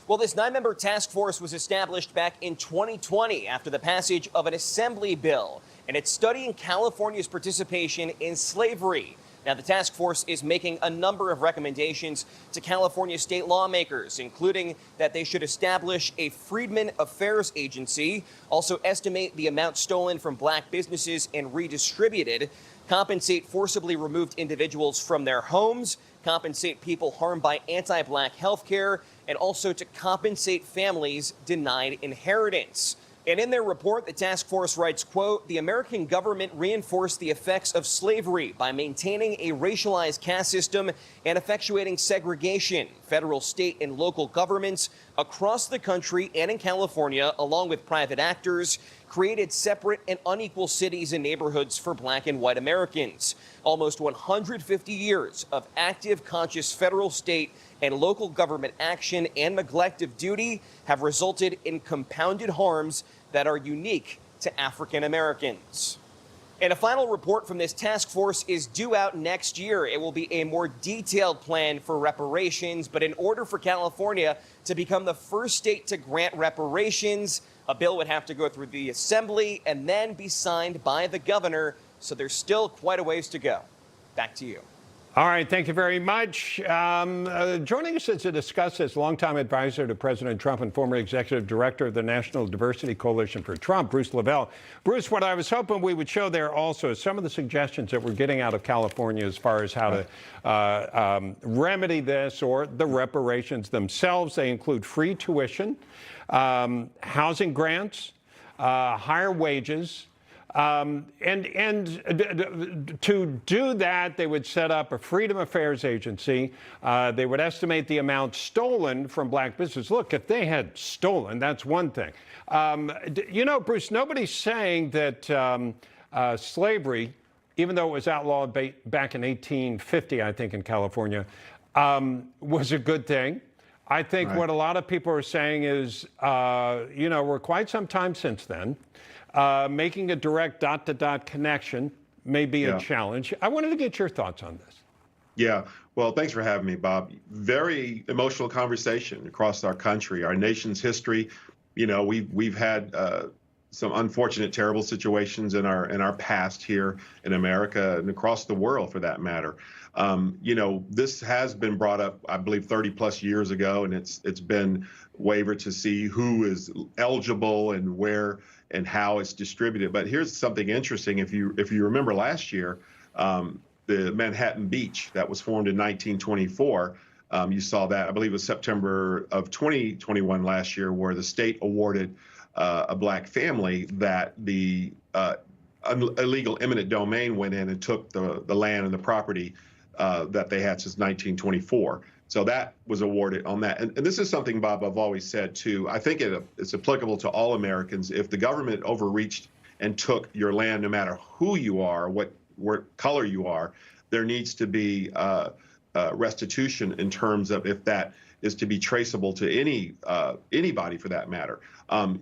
Well, this 9-member task force was established back in 2020 after the passage of an assembly bill, and it's studying California's participation in slavery. Now, the task force is making a number of recommendations to California state lawmakers, including that they should establish a Freedmen Affairs Agency, also estimate the amount stolen from black businesses and redistributed, compensate forcibly removed individuals from their homes, compensate people harmed by anti-black health care, and also to compensate families denied inheritance. And in their report, the task force writes, quote, "The American government reinforced the effects of slavery by maintaining a racialized caste system and effectuating segregation. Federal, state, and local governments across the country and in California, along with private actors, created separate and unequal cities and neighborhoods for black and white Americans. Almost 150 years of active, conscious federal, state, and local government action and neglect of duty have resulted in compounded harms that are unique to African Americans." And a final report from this task force is due out next year. It will be a more detailed plan for reparations, but in order for California to become the first state to grant reparations, a bill would have to go through the assembly and then be signed by the governor. So there's still quite a ways to go. Back to you. All right, thank you very much. Joining us to discuss this, longtime advisor to President Trump and former executive director of the National Diversity Coalition for Trump, Bruce LeVell. Bruce, what I was hoping we would show there also is some of the suggestions that we're getting out of California as far as how to remedy this or the reparations themselves. They include free tuition, housing grants, higher wages, to do that, they would set up a Freedom Affairs Agency. They would estimate the amount stolen from black business. Look, if they had stolen, that's one thing. You know, Bruce, nobody's saying that slavery, even though it was outlawed back in 1850, I think, in California, was a good thing. I think what a lot of people are saying is, you know, we're quite some time since then. Making a direct dot-to-dot connection may be a challenge. I wanted to get your thoughts on this. Yeah, well, thanks for having me, Bob. Very emotional conversation across our country, our nation's history. You know, we've had some unfortunate, terrible situations in our past here in America and across the world, for that matter. You know, this has been brought up, I believe, 30 plus years ago, and it's been wavered to see who is eligible and where and how it's distributed. But here's something interesting. If you remember last year, the Manhattan Beach that was formed in 1924, you saw that, I believe it was September of 2021 last year, where the state awarded a black family that the illegal eminent domain went in and took the land and the property that they had since 1924. So that was awarded on that. And this is something, Bob, I've always said, too. I think it's applicable to all Americans. If the government overreached and took your land, no matter who you are, what color you are, there needs to be restitution in terms of if that is to be traceable to anybody, for that matter.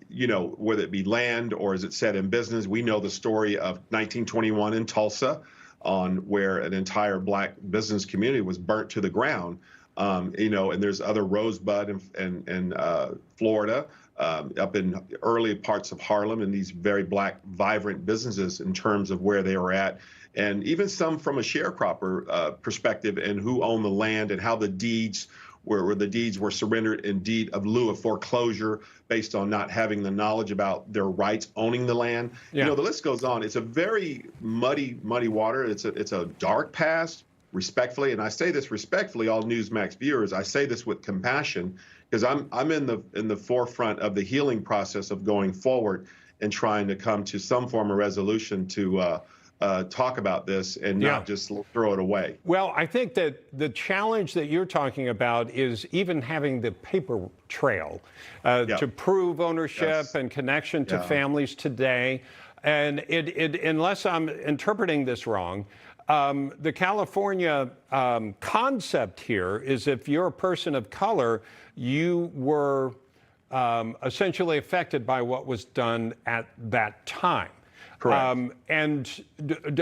You know, whether it be land or is it set in business. We know the story of 1921 in Tulsa, on where an entire black business community was burnt to the ground. You know, and there's other Rosebud in Florida, up in early parts of Harlem, and these very black, vibrant businesses in terms of where they were at. And even some from a sharecropper perspective, and who owned the land and how the deeds where the deeds were surrendered in deed of lieu of foreclosure based on not having the knowledge about their rights owning the land. You know, the list goes on. It's a very muddy water. It's a dark past, respectfully, and I say this respectfully, all Newsmax viewers. I say this with compassion, because I'm in the forefront of the healing process of going forward and trying to come to some form of resolution to talk about this and not just throw it away. Well, I think that the challenge that you're talking about is even having the paper trail to prove ownership and connection to families today. And unless I'm interpreting this wrong, the California concept here is if you're a person of color, you were essentially affected by what was done at that time. Correct. And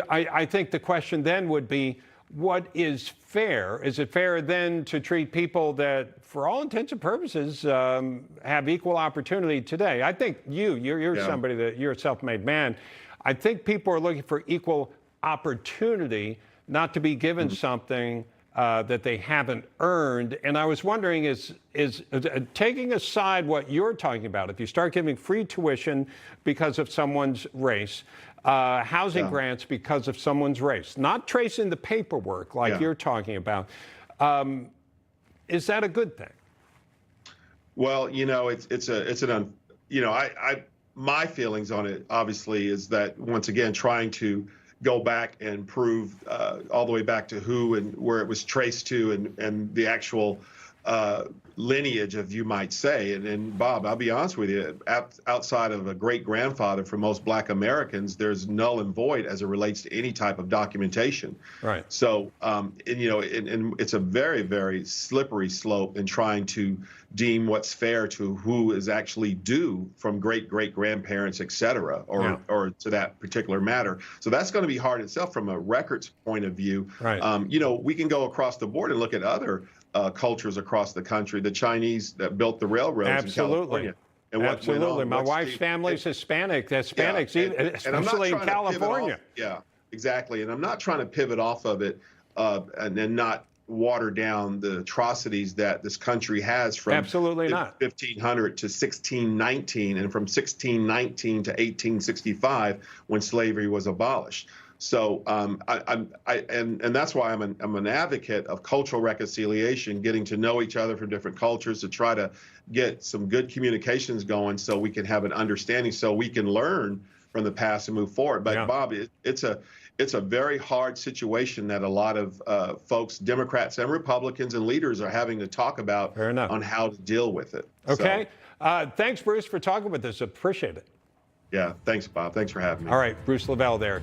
I think the question then would be, what is fair? Is it fair then to treat people that, for all intents and purposes, have equal opportunity today? I think you're somebody that you're a self-made man. I think people are looking for equal opportunity, not to be given something that they haven't earned. And I was wondering, is taking aside what you're talking about, if you start giving free tuition because of someone's race, housing grants because of someone's race, not tracing the paperwork like you're talking about, is that a good thing? Well, my feelings on it obviously is that, once again, trying to go back and prove all the way back to who and where it was traced to, and the actual lineage, of, you might say. And Bob, I'll be honest with you, outside of a great grandfather, for most Black Americans, there's null and void as it relates to any type of documentation. Right. So, and it's a very, very slippery slope in trying to deem what's fair to who is actually due from great-great-grandparents, et cetera, or to that particular matter. So that's going to be hard itself from a records point of view. Right. We can go across the board and look at other cultures across the country, the Chinese that built the railroads in California. And what went on. My wife's family's Hispanic. Hispanics, especially in California. Yeah, exactly. And I'm not trying to pivot off of it and then not water down the atrocities that this country has from 1500 to 1619, and from 1619 to 1865, when slavery was abolished. So and that's why I'm an advocate of cultural reconciliation, getting to know each other from different cultures, to try to get some good communications going, so we can have an understanding, so we can learn from the past and move forward. But Bob, it's a very hard situation that a lot of folks, Democrats and Republicans and leaders, are having to talk about on how to deal with it. Okay. Thanks, Bruce, for talking with us. Appreciate it. Yeah. Thanks, Bob. Thanks for having me. All right. Bruce LeVell there.